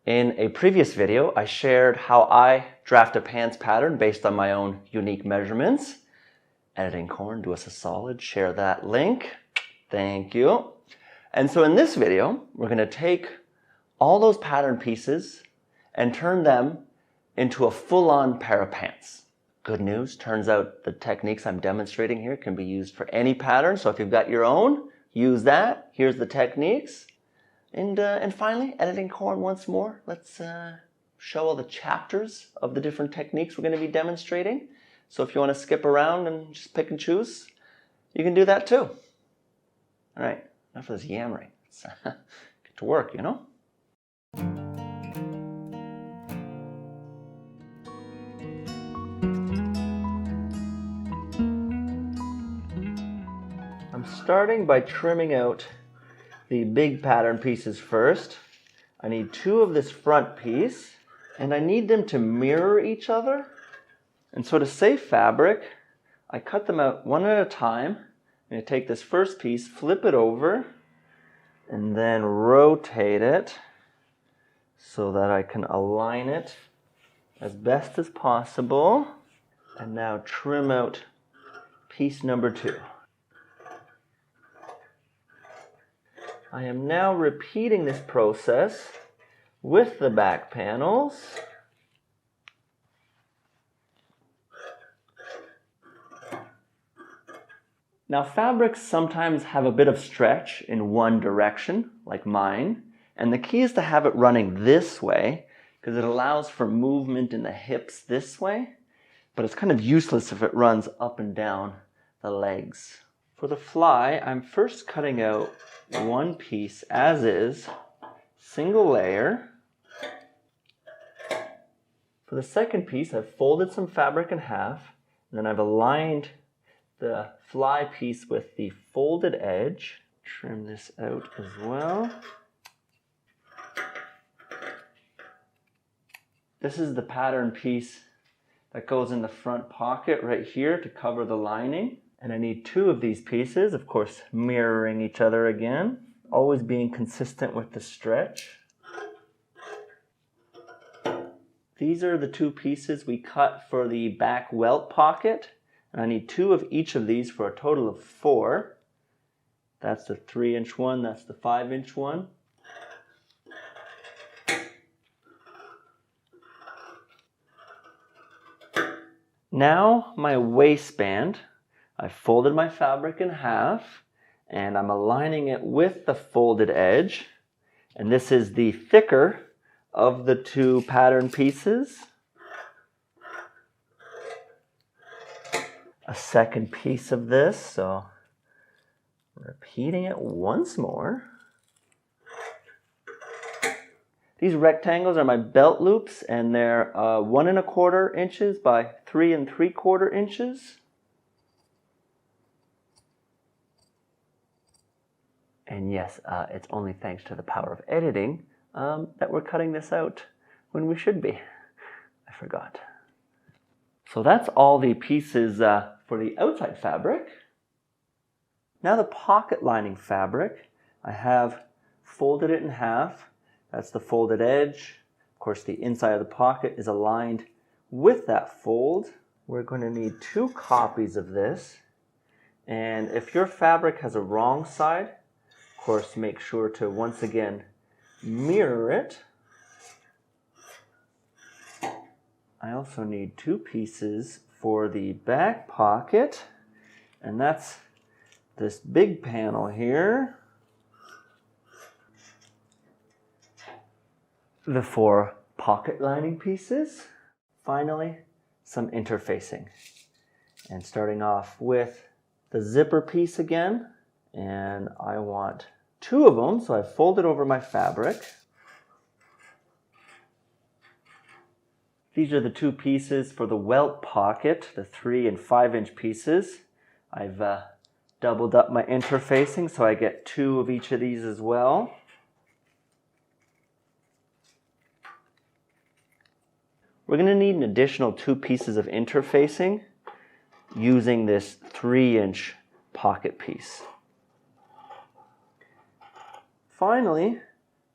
In a previous video, I shared how I draft a pants pattern based on my own unique measurements. Editing Corn, do us a solid, share that link. Thank you. And so in this video, we're going to take all those pattern pieces and turn them into a full-on pair of pants. Good news, turns out the techniques I'm demonstrating here can be used for any pattern. So if you've got your own, use that. Here's the techniques. And finally, Editing Corn once more. Let's show all the chapters of the different techniques we're going to be demonstrating. So if you want to skip around and just pick and choose, you can do that too. All right, enough of this yammering. Let's get to work, you know? I'm starting by trimming out the big pattern pieces first. I need two of this front piece, and I need them to mirror each other. And so to save fabric, I cut them out one at a time. I'm going to take this first piece, flip it over, and then rotate it so that I can align it as best as possible. And now trim out piece number 2. I am now repeating this process with the back panels. Now fabrics sometimes have a bit of stretch in one direction, like mine, and the key is to have it running this way because it allows for movement in the hips this way, but it's kind of useless if it runs up and down the legs. For the fly, I'm first cutting out one piece as is, single layer. For the second piece, I've folded some fabric in half, and then I've aligned the fly piece with the folded edge. Trim this out as well. This is the pattern piece that goes in the front pocket right here to cover the lining. And I need two of these pieces, of course, mirroring each other again, always being consistent with the stretch. These are the two pieces we cut for the back welt pocket. And I need two of each of these for a total of 4. That's the 3-inch one, that's the 5-inch one. Now my waistband. I folded my fabric in half and I'm aligning it with the folded edge. And this is the thicker of the two pattern pieces. A second piece of this, so repeating it once more. These rectangles are my belt loops and they're 1 1/4 inches by 3 3/4 inches. And yes, it's only thanks to the power of editing that we're cutting this out when we should be. I forgot. So that's all the pieces for the outside fabric. Now the pocket lining fabric, I have folded it in half. That's the folded edge. Of course, the inside of the pocket is aligned with that fold. We're going to need 2 copies of this. And if your fabric has a wrong side, of course, make sure to once again mirror it. I also need 2 pieces for the back pocket, and that's this big panel here. The 4 pocket lining pieces. Finally, some interfacing. And starting off with the zipper piece again, and I want 2 of them, so I fold it over my fabric. These are the 2 pieces for the welt pocket, the 3 and 5-inch pieces. I've doubled up my interfacing, so I get 2 of each of these as well. We're going to need an additional 2 pieces of interfacing using this 3-inch pocket piece. Finally,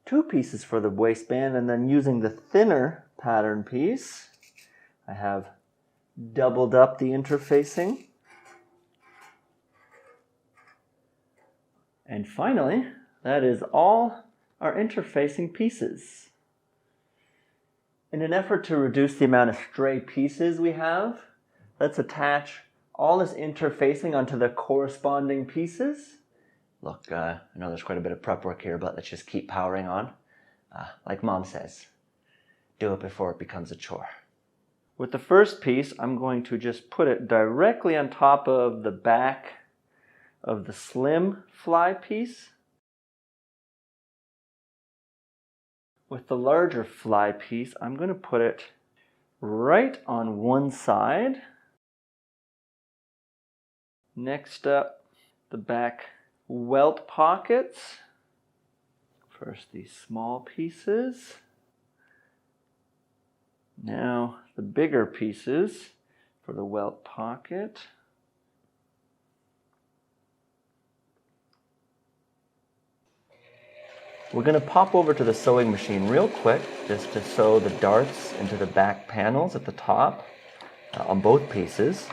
2 pieces for the waistband, and then using the thinner pattern piece, I have doubled up the interfacing. And finally, that is all our interfacing pieces. In an effort to reduce the amount of stray pieces we have, let's attach all this interfacing onto the corresponding pieces. Look, I know there's quite a bit of prep work here, but let's just keep powering on. Like Mom says, do it before it becomes a chore. With the first piece, I'm going to just put it directly on top of the back of the slim fly piece. With the larger fly piece, I'm going to put it right on one side. Next up, the back welt pockets. First, these small pieces. Now, the bigger pieces for the welt pocket. We're going to pop over to the sewing machine real quick just to sew the darts into the back panels at the top on both pieces.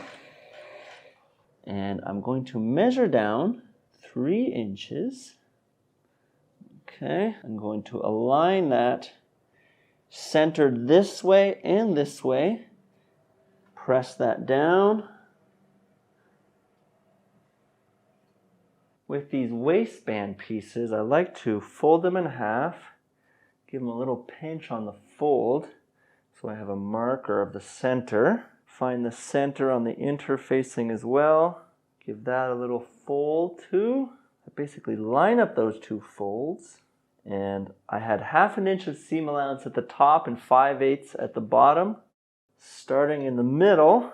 And I'm going to measure down 3 inches. Okay, I'm going to align that centered this way and this way. Press that down. With these waistband pieces, I like to fold them in half, give them a little pinch on the fold so I have a marker of the center. Find the center on the interfacing as well. Give that a little fold too. I basically line up those 2 folds, and I had 1/2 inch of seam allowance at the top and 5/8 at the bottom, starting in the middle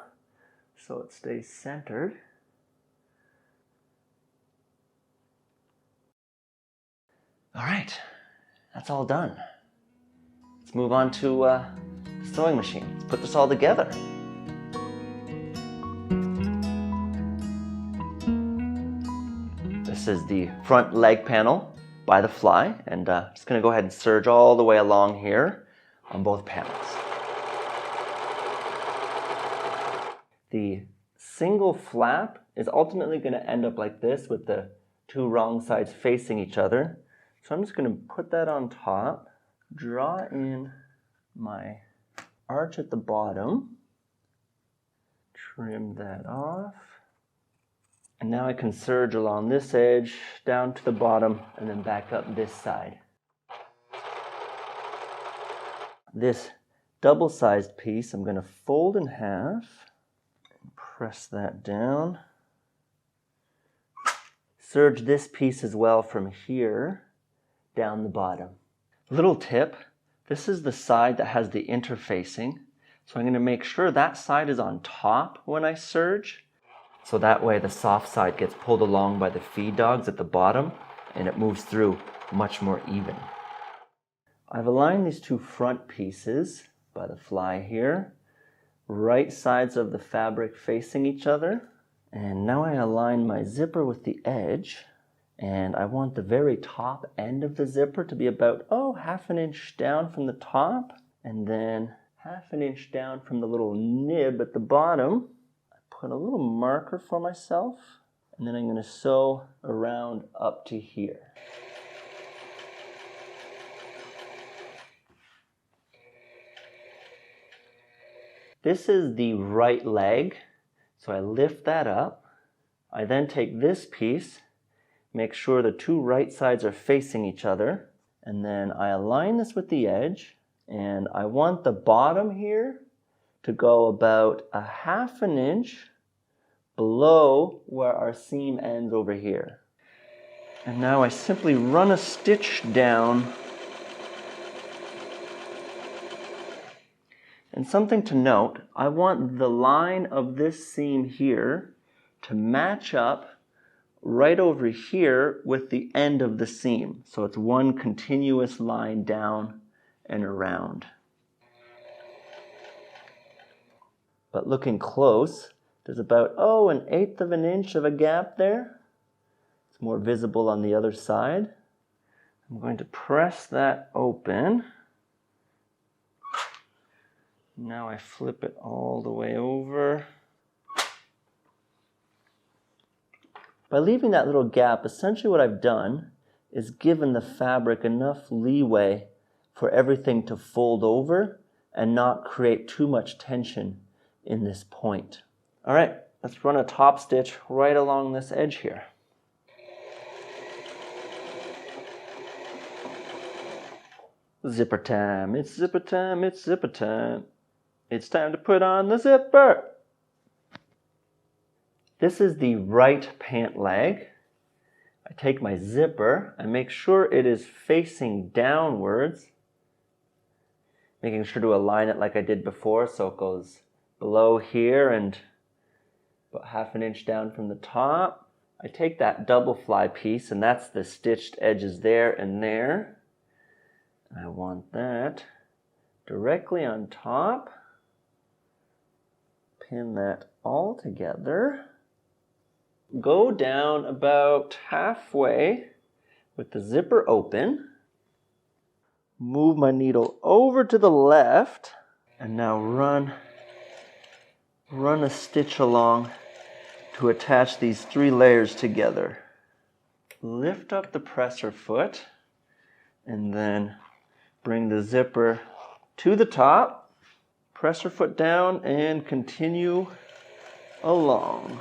so it stays centered. All right, that's all done. Let's move on to the sewing machine. Let's put this all together. This is the front leg panel by the fly, and I'm just going to go ahead and serge all the way along here on both panels. The single flap is ultimately going to end up like this with the 2 wrong sides facing each other. So I'm just going to put that on top, draw in my arch at the bottom, trim that off, and now I can serge along this edge down to the bottom and then back up this side. This double-sized piece I'm going to fold in half, and press that down. Serge this piece as well from here down the bottom. Little tip, this is the side that has the interfacing, so I'm going to make sure that side is on top when I serge, so that way the soft side gets pulled along by the feed dogs at the bottom and it moves through much more even. I've aligned these 2 front pieces by the fly here, right sides of the fabric facing each other, and now I align my zipper with the edge. And I want the very top end of the zipper to be about, 1/2 inch down from the top, and then 1/2 inch down from the little nib at the bottom. I put a little marker for myself, and then I'm going to sew around up to here. This is the right leg, so I lift that up. I then take this piece, make sure the 2 right sides are facing each other, and then I align this with the edge, and I want the bottom here to go about 1/2 inch below where our seam ends over here. And now I simply run a stitch down. And something to note, I want the line of this seam here to match up right over here with the end of the seam. So it's one continuous line down and around. But looking close, there's about 1/8 inch of a gap there. It's more visible on the other side. I'm going to press that open. Now I flip it all the way over. By leaving that little gap, essentially what I've done is given the fabric enough leeway for everything to fold over and not create too much tension in this point. All right, let's run a top stitch right along this edge here. Zipper time, it's zipper time, it's zipper time. It's time to put on the zipper. This is the right pant leg. I take my zipper, I make sure it is facing downwards, making sure to align it like I did before so it goes below here and about 1/2 inch down from the top. I take that double fly piece, and that's the stitched edges there and there. I want that directly on top. Pin that all together. Go down about halfway with the zipper open. Move my needle over to the left, and now run a stitch along to attach these 3 layers together. Lift up the presser foot, and then bring the zipper to the top, presser foot down, and continue along.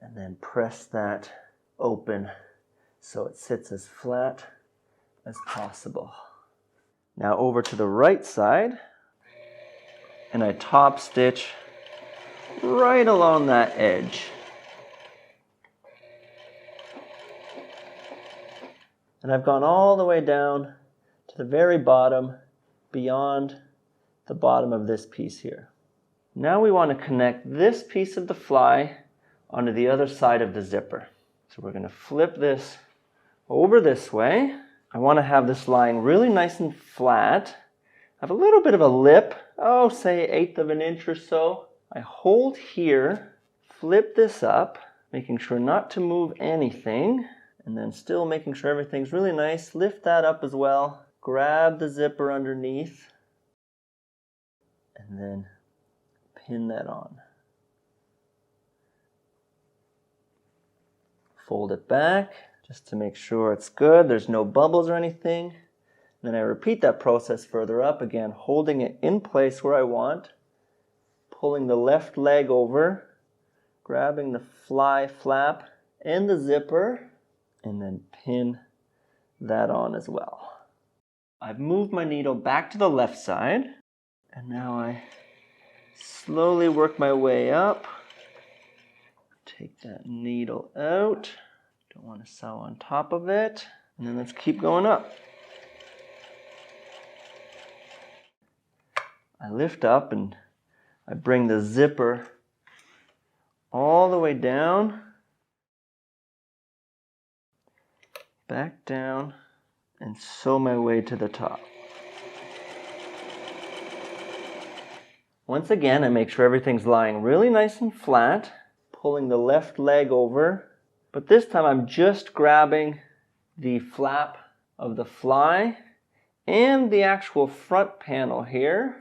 And then press that open so it sits as flat as possible. Now over to the right side, and I top stitch right along that edge. And I've gone all the way down to the very bottom, beyond the bottom of this piece here. Now we want to connect this piece of the fly onto the other side of the zipper. So we're going to flip this over this way. I want to have this lying really nice and flat. I have a little bit of a lip, say 1/8 of an inch or so. I hold here, flip this up, making sure not to move anything, and then still making sure everything's really nice. Lift that up as well. Grab the zipper underneath, and then pin that on. Fold it back just to make sure it's good. There's no bubbles or anything. Then I repeat that process further up, again holding it in place where I want, pulling the left leg over, grabbing the fly flap and the zipper, and then pin that on as well. I've moved my needle back to the left side, and now I slowly work my way up. Take that needle out. Don't want to sew on top of it. And then let's keep going up. I lift up and I bring the zipper all the way down, back down, and sew my way to the top. Once again, I make sure everything's lying really nice and flat, pulling the left leg over, but this time I'm just grabbing the flap of the fly and the actual front panel here,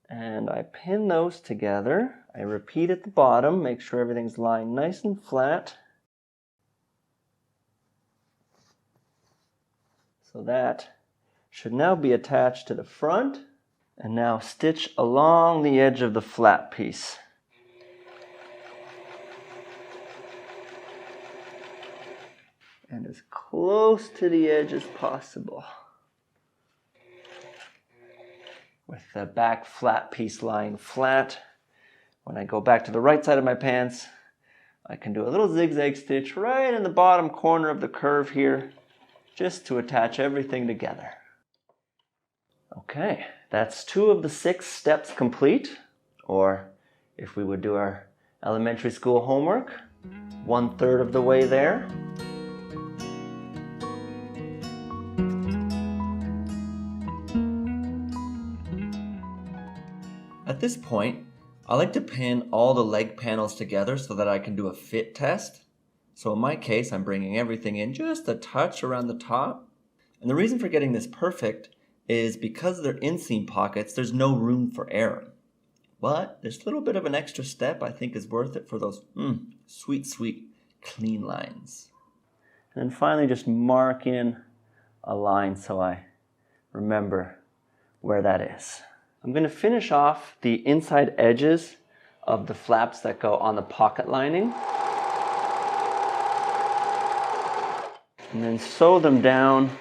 and I pin those together. I repeat at the bottom, make sure everything's lying nice and flat. So that should now be attached to the front, and now stitch along the edge of the flat piece. And as close to the edge as possible. With the back flat piece lying flat. When I go back to the right side of my pants, I can do a little zigzag stitch right in the bottom corner of the curve here, just to attach everything together. Okay, that's 2 of the 6 steps complete, or if we would do our elementary school homework, 1/3 of the way there. At this point, I like to pin all the leg panels together so that I can do a fit test. So in my case, I'm bringing everything in just a touch around the top. And the reason for getting this perfect is because they're inseam pockets, there's no room for error. But this little bit of an extra step I think is worth it for those sweet, sweet, clean lines. And then finally just mark in a line so I remember where that is. I'm going to finish off the inside edges of the flaps that go on the pocket lining. And then sew them down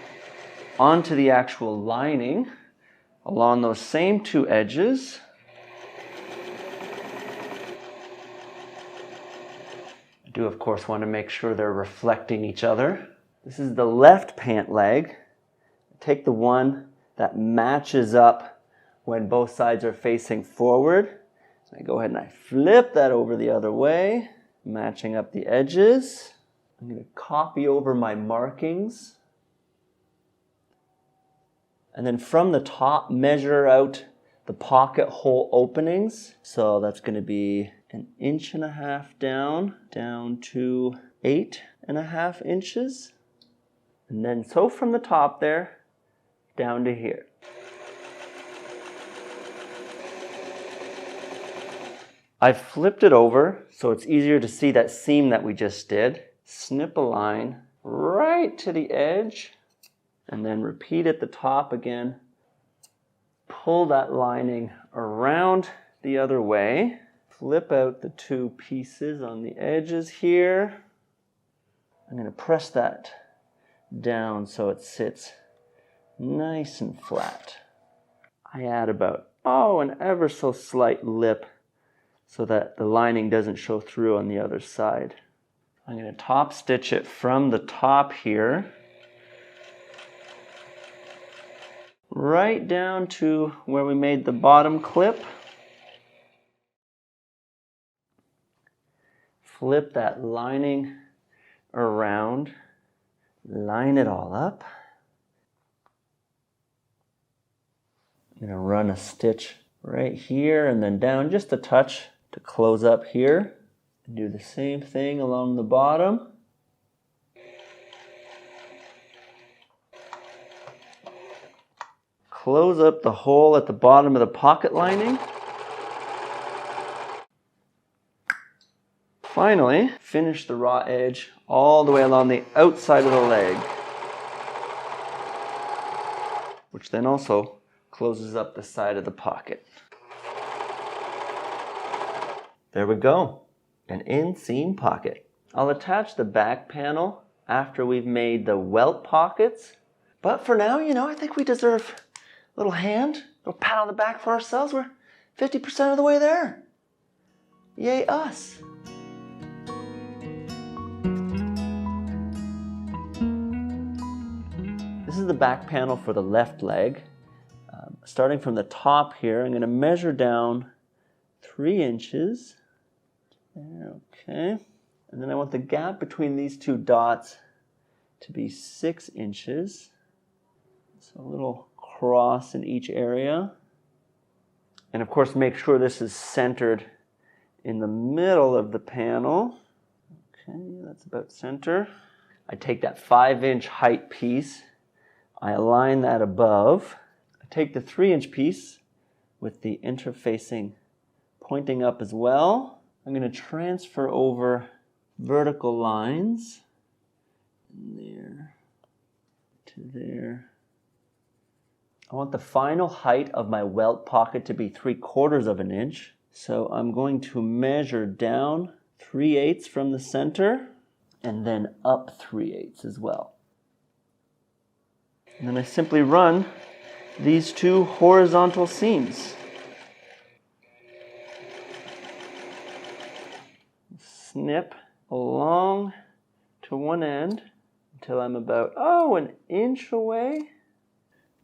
onto the actual lining along those same two edges. I do, of course, want to make sure they're reflecting each other. This is the left pant leg. Take the one that matches up when both sides are facing forward. I go ahead and I flip that over the other way, matching up the edges. I'm going to copy over my markings. And then from the top, measure out the pocket hole openings. So that's going to be 1.5 inches down to 8.5 inches. And then sew from the top there down to here. I've flipped it over so it's easier to see that seam that we just did. Snip a line right to the edge and then repeat at the top again. Pull that lining around the other way. Flip out the two pieces on the edges here. I'm going to press that down so it sits nice and flat. I add about, an ever so slight lip so that the lining doesn't show through on the other side. I'm going to top stitch it from the top here right down to where we made the bottom clip. Flip that lining around, line it all up. I'm going to run a stitch right here and then down just a touch to close up here. And do the same thing along the bottom. Close up the hole at the bottom of the pocket lining. Finally, finish the raw edge all the way along the outside of the leg, which then also closes up the side of the pocket. There we go, an inseam pocket. I'll attach the back panel after we've made the welt pockets. But for now, I think we deserve a little hand, a little pat on the back for ourselves. We're 50% of the way there. Yay us. This is the back panel for the left leg. Starting from the top here, I'm going to measure down 3 inches. There, okay. And then I want the gap between these two dots to be 6 inches. So a little cross in each area. And of course, make sure this is centered in the middle of the panel. Okay, that's about center. I take that 5-inch height piece. I align that above. I take the 3-inch piece with the interfacing pointing up as well. I'm going to transfer over vertical lines. There to there. I want the final height of my welt pocket to be 3/4 of an inch. So I'm going to measure down 3/8 from the center and then up 3/8 as well. And then I simply run these two horizontal seams. Snip along to one end until I'm about, 1 inch away.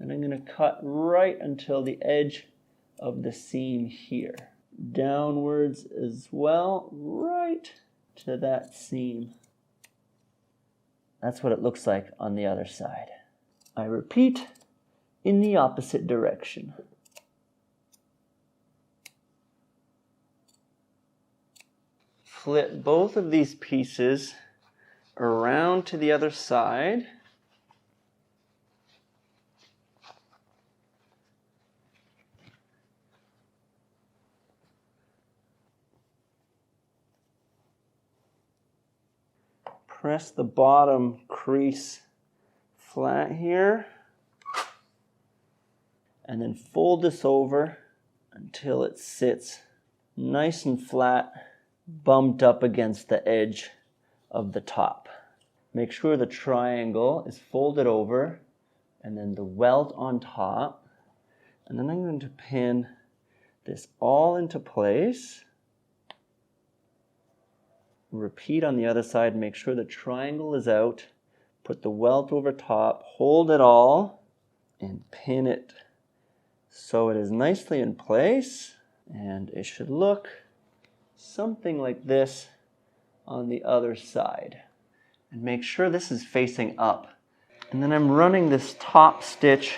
And I'm going to cut right until the edge of the seam here. Downwards as well, right to that seam. That's what it looks like on the other side. I repeat in the opposite direction. flip both of these pieces around to the other side. Press the bottom crease flat here, and then fold this over until it sits nice and flat, bumped up against the edge of the top. Make sure the triangle is folded over, and then the welt on top. And then I'm going to pin this all into place. Repeat on the other side, make sure the triangle is out. Put the welt over top, hold it all, and pin it so it is nicely in place. And it should look something like this on the other side. And make sure this is facing up. And then I'm running this top stitch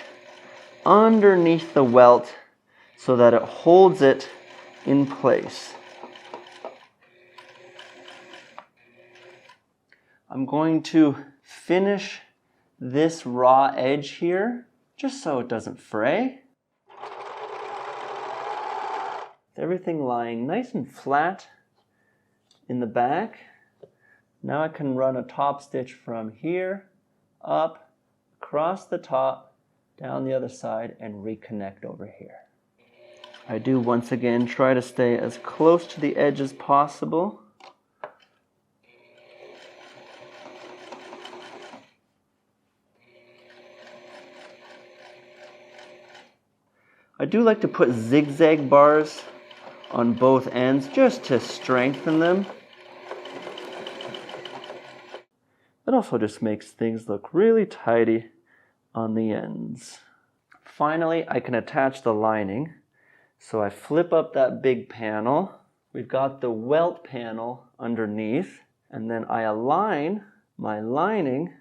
underneath the welt so that it holds it in place. I'm going to finish this raw edge here just so it doesn't fray. Everything lying nice and flat in the back. Now I can run a top stitch from here, up, across the top, down the other side, and reconnect over here. I do once again try to stay as close to the edge as possible. I do like to put zigzag bars on both ends just to strengthen them. It also just makes things look really tidy on the ends. Finally, I can attach the lining. So I flip up that big panel. We've got the welt panel underneath, and then I align my lining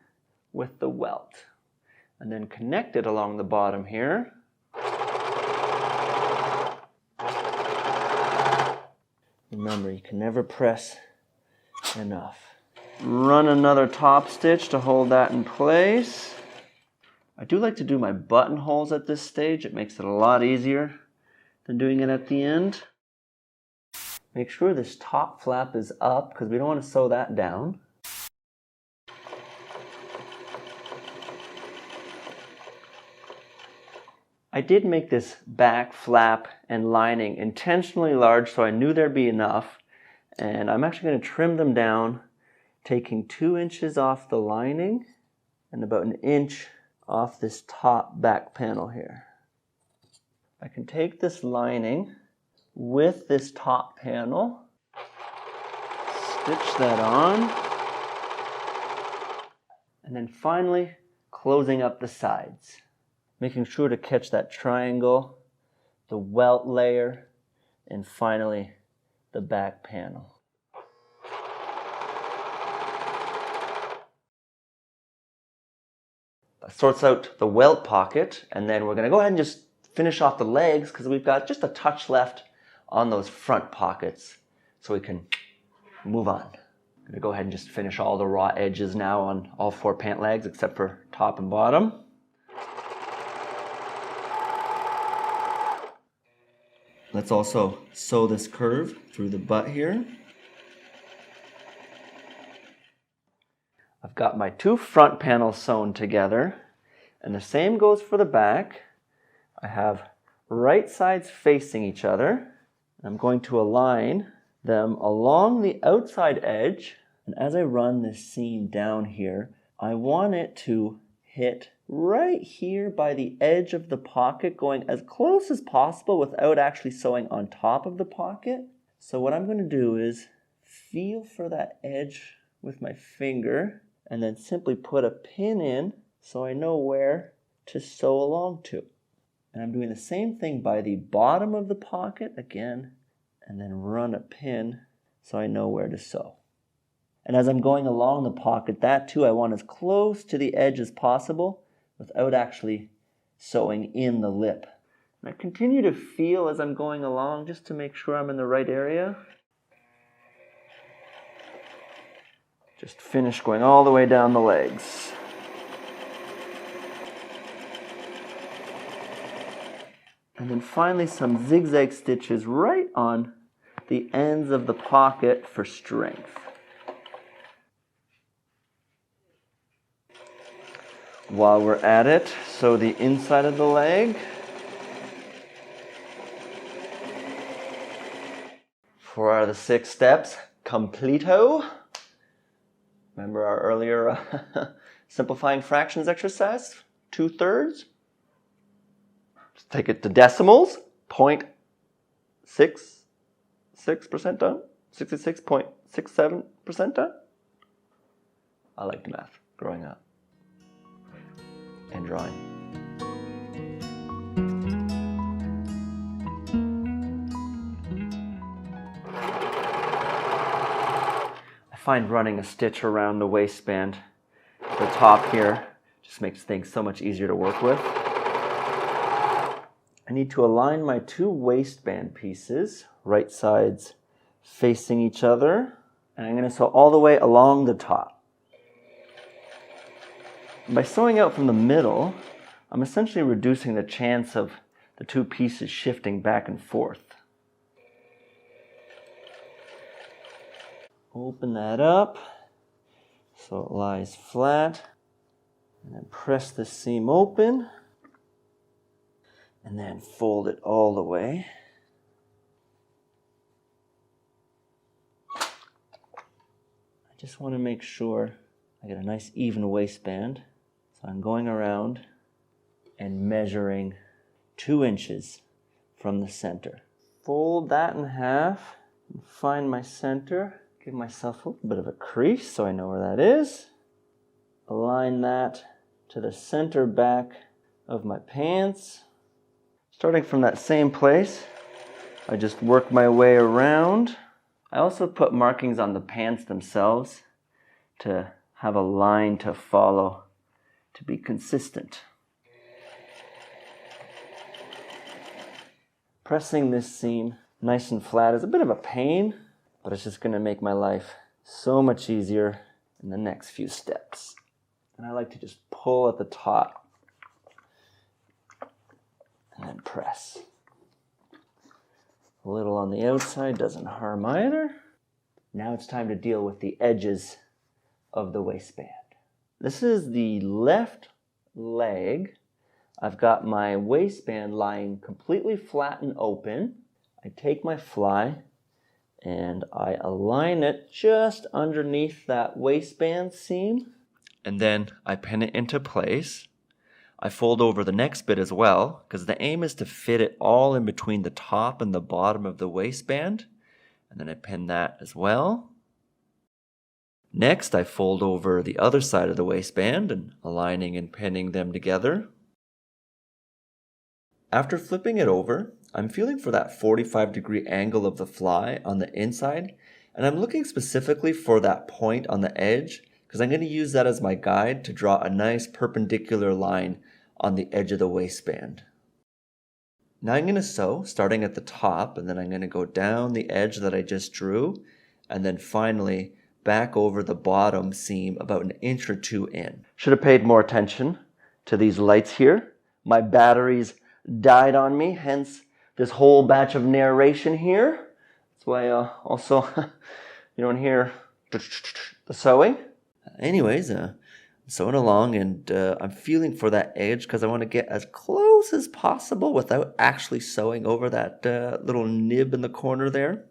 with the welt, and then connect it along the bottom here. Remember, you can never press enough. Run another top stitch to hold that in place. I do like to do my buttonholes at this stage. It makes it a lot easier than doing it at the end. Make sure this top flap is up because we don't want to sew that down. I did make this back flap and lining intentionally large so I knew there'd be enough, and I'm actually going to trim them down, taking 2 inches off the lining and about 1 inch off this top back panel here. I can take this lining with this top panel, stitch that on, and then finally closing up the sides. Making sure to catch that triangle, the welt layer, and finally the back panel. That sorts out the welt pocket, and then we're going to go ahead and just finish off the legs because we've got just a touch left on those front pockets so we can move on. I'm going to go ahead and just finish all the raw edges now on all 4 pant legs except for top and bottom. Let's also sew this curve through the butt here. I've got my 2 front panels sewn together, and the same goes for the back. I have right sides facing each other. I'm going to align them along the outside edge, and as I run this seam down here, I want it to hit right here by the edge of the pocket, going as close as possible without actually sewing on top of the pocket. So what I'm going to do is feel for that edge with my finger and then simply put a pin in so I know where to sew along to. And I'm doing the same thing by the bottom of the pocket again, and then run a pin so I know where to sew. And as I'm going along the pocket, that too I want as close to the edge as possible without actually sewing in the lip. And I continue to feel as I'm going along just to make sure I'm in the right area. Just finish going all the way down the legs. And then finally some zigzag stitches right on the ends of the pocket for strength. While we're at it, sew the inside of the leg. 4 out of the 6 steps, completo. Remember our earlier simplifying fractions exercise? 2/3. Let's take it to decimals. 0.66% done. 66.67% done. I liked math growing up. And drawing. I find running a stitch around the waistband at the top here just makes things so much easier to work with. I need to align my 2 waistband pieces, right sides facing each other, and I'm going to sew all the way along the top. By sewing out from the middle, I'm essentially reducing the chance of the 2 pieces shifting back and forth. Open that up so it lies flat, and then press the seam open, and then fold it all the way. I just want to make sure I get a nice even waistband. So I'm going around and measuring 2 inches from the center. Fold that in half and find my center. Give myself a little bit of a crease so I know where that is. Align that to the center back of my pants. Starting from that same place, I just work my way around. I also put markings on the pants themselves to have a line to follow, to be consistent. Pressing this seam nice and flat is a bit of a pain, but it's just going to make my life so much easier in the next few steps. And I like to just pull at the top and then press. A little on the outside doesn't harm either. Now it's time to deal with the edges of the waistband. This is the left leg. I've got my waistband lying completely flat and open. I take my fly and I align it just underneath that waistband seam. And then I pin it into place. I fold over the next bit as well, because the aim is to fit it all in between the top and the bottom of the waistband. And then I pin that as well. Next, I fold over the other side of the waistband and aligning and pinning them together. After flipping it over, I'm feeling for that 45-degree angle of the fly on the inside, and I'm looking specifically for that point on the edge because I'm going to use that as my guide to draw a nice perpendicular line on the edge of the waistband. Now I'm going to sew starting at the top, and then I'm going to go down the edge that I just drew, and then finally back over the bottom seam about 1 inch or 2 in. Should have paid more attention to these lights here. My batteries died on me, hence this whole batch of narration here. That's why also you don't hear the sewing. Anyways, I'm sewing along, and I'm feeling for that edge because I want to get as close as possible without actually sewing over that little nib in the corner there.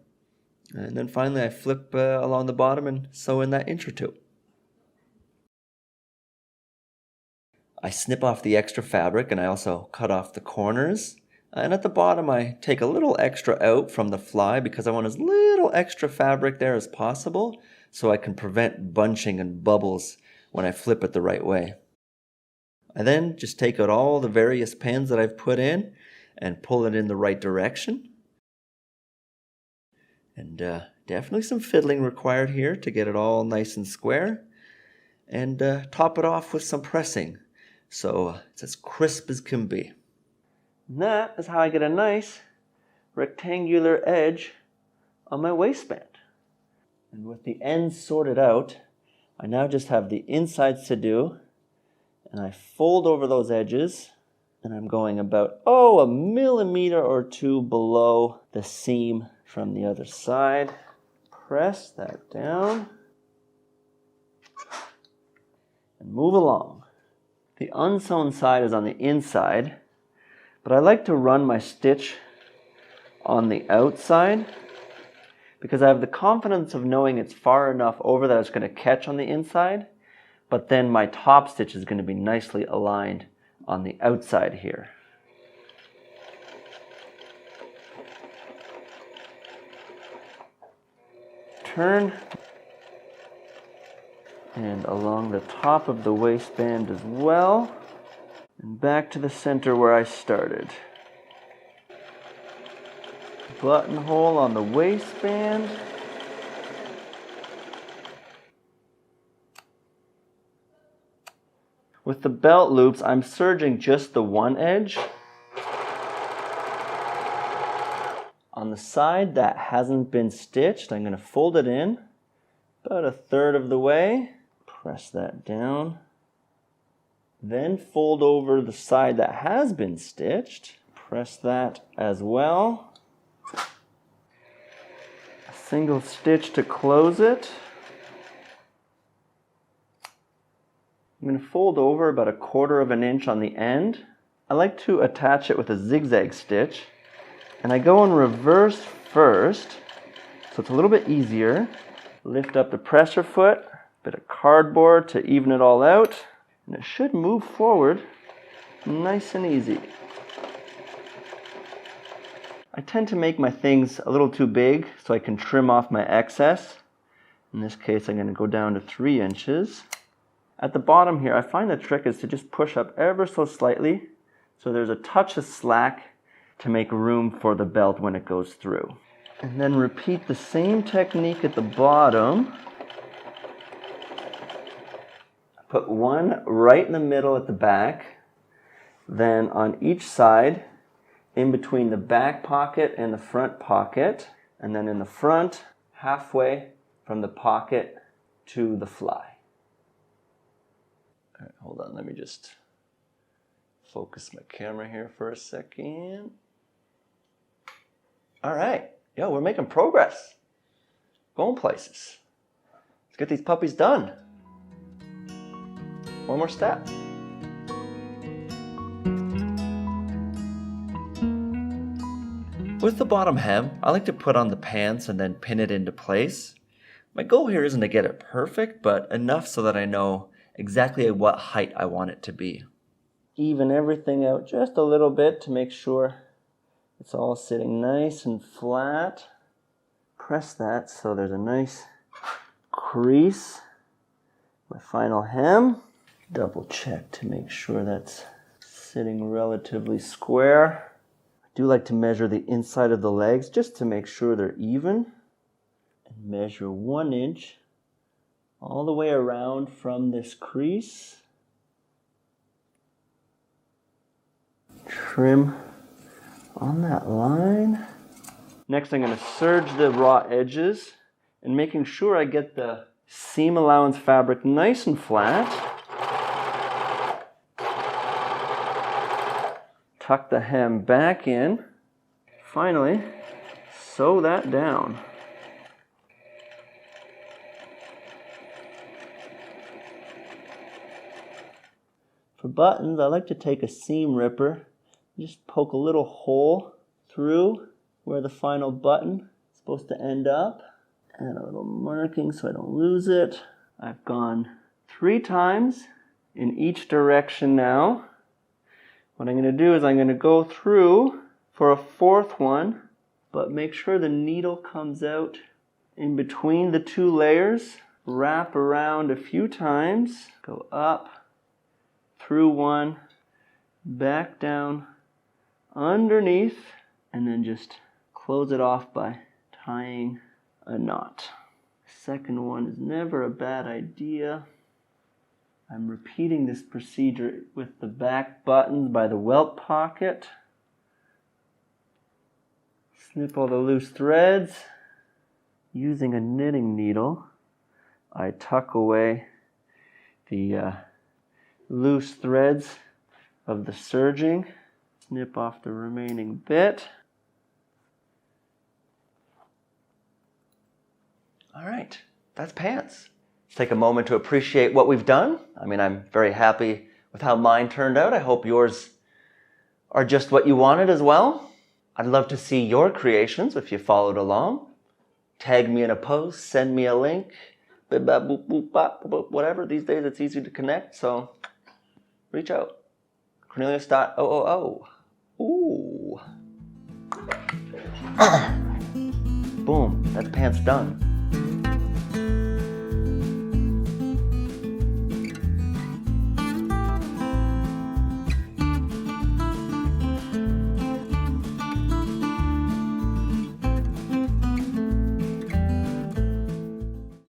And then finally I flip along the bottom and sew in that 1 inch or 2. I snip off the extra fabric, and I also cut off the corners. And at the bottom I take a little extra out from the fly because I want as little extra fabric there as possible so I can prevent bunching and bubbles when I flip it the right way. I then just take out all the various pins that I've put in and pull it in the right direction. And definitely some fiddling required here to get it all nice and square. And top it off with some pressing so it's as crisp as can be. And that is how I get a nice rectangular edge on my waistband. And with the ends sorted out, I now just have the insides to do, and I fold over those edges, and I'm going about, a millimeter or two below the seam from the other side. Press that down, and move along. The unsewn side is on the inside, but I like to run my stitch on the outside because I have the confidence of knowing it's far enough over that it's going to catch on the inside, but then my top stitch is going to be nicely aligned on the outside here. Turn, and along the top of the waistband as well, and back to the center where I started. Buttonhole on the waistband. With the belt loops, I'm serging just the one edge. On the side that hasn't been stitched, I'm going to fold it in about a third of the way. Press that down. Then fold over the side that has been stitched. Press that as well. A single stitch to close it. I'm going to fold over about 1/4 of an inch on the end. I like to attach it with a zigzag stitch, and I go in reverse first, so it's a little bit easier. Lift up the pressure foot, a bit of cardboard to even it all out, and it should move forward nice and easy. I tend to make my things a little too big so I can trim off my excess. In this case, I'm going to go down to 3 inches. At the bottom here, I find the trick is to just push up ever so slightly so there's a touch of slack to make room for the belt when it goes through. And then repeat the same technique at the bottom. Put one right in the middle at the back, then on each side, in between the back pocket and the front pocket, and then in the front, halfway from the pocket to the fly. All right, hold on, let me just focus my camera here for a second. All right, we're making progress. Going places. Let's get these puppies done. One more step. With the bottom hem, I like to put on the pants and then pin it into place. My goal here isn't to get it perfect, but enough so that I know exactly at what height I want it to be. Even everything out just a little bit to make sure it's all sitting nice and flat. Press that so there's a nice crease. My final hem. Double check to make sure that's sitting relatively square. I do like to measure the inside of the legs just to make sure they're even. And measure 1 inch all the way around from this crease. Trim on that line. Next, I'm going to serge the raw edges and making sure I get the seam allowance fabric nice and flat. Tuck the hem back in. Finally, sew that down. For buttons, I like to take a seam ripper, just poke a little hole through where the final button is supposed to end up. Add a little marking so I don't lose it. I've gone 3 times in each direction now. What I'm going to do is I'm going to go through for a 4th one, but make sure the needle comes out in between the 2 layers. Wrap around a few times, go up, through one, back down, underneath, and then just close it off by tying a knot. Second one is never a bad idea. I'm repeating this procedure with the back buttons by the welt pocket. Snip all the loose threads. Using a knitting needle, I tuck away the loose threads of the serging. Snip off the remaining bit. All right, that's pants. Let's take a moment to appreciate what we've done. I mean, I'm very happy with how mine turned out. I hope yours are just what you wanted as well. I'd love to see your creations if you followed along. Tag me in a post, send me a link, whatever. These days it's easy to connect, so reach out. Cornelius.000. Ooh. Boom, that's pants done.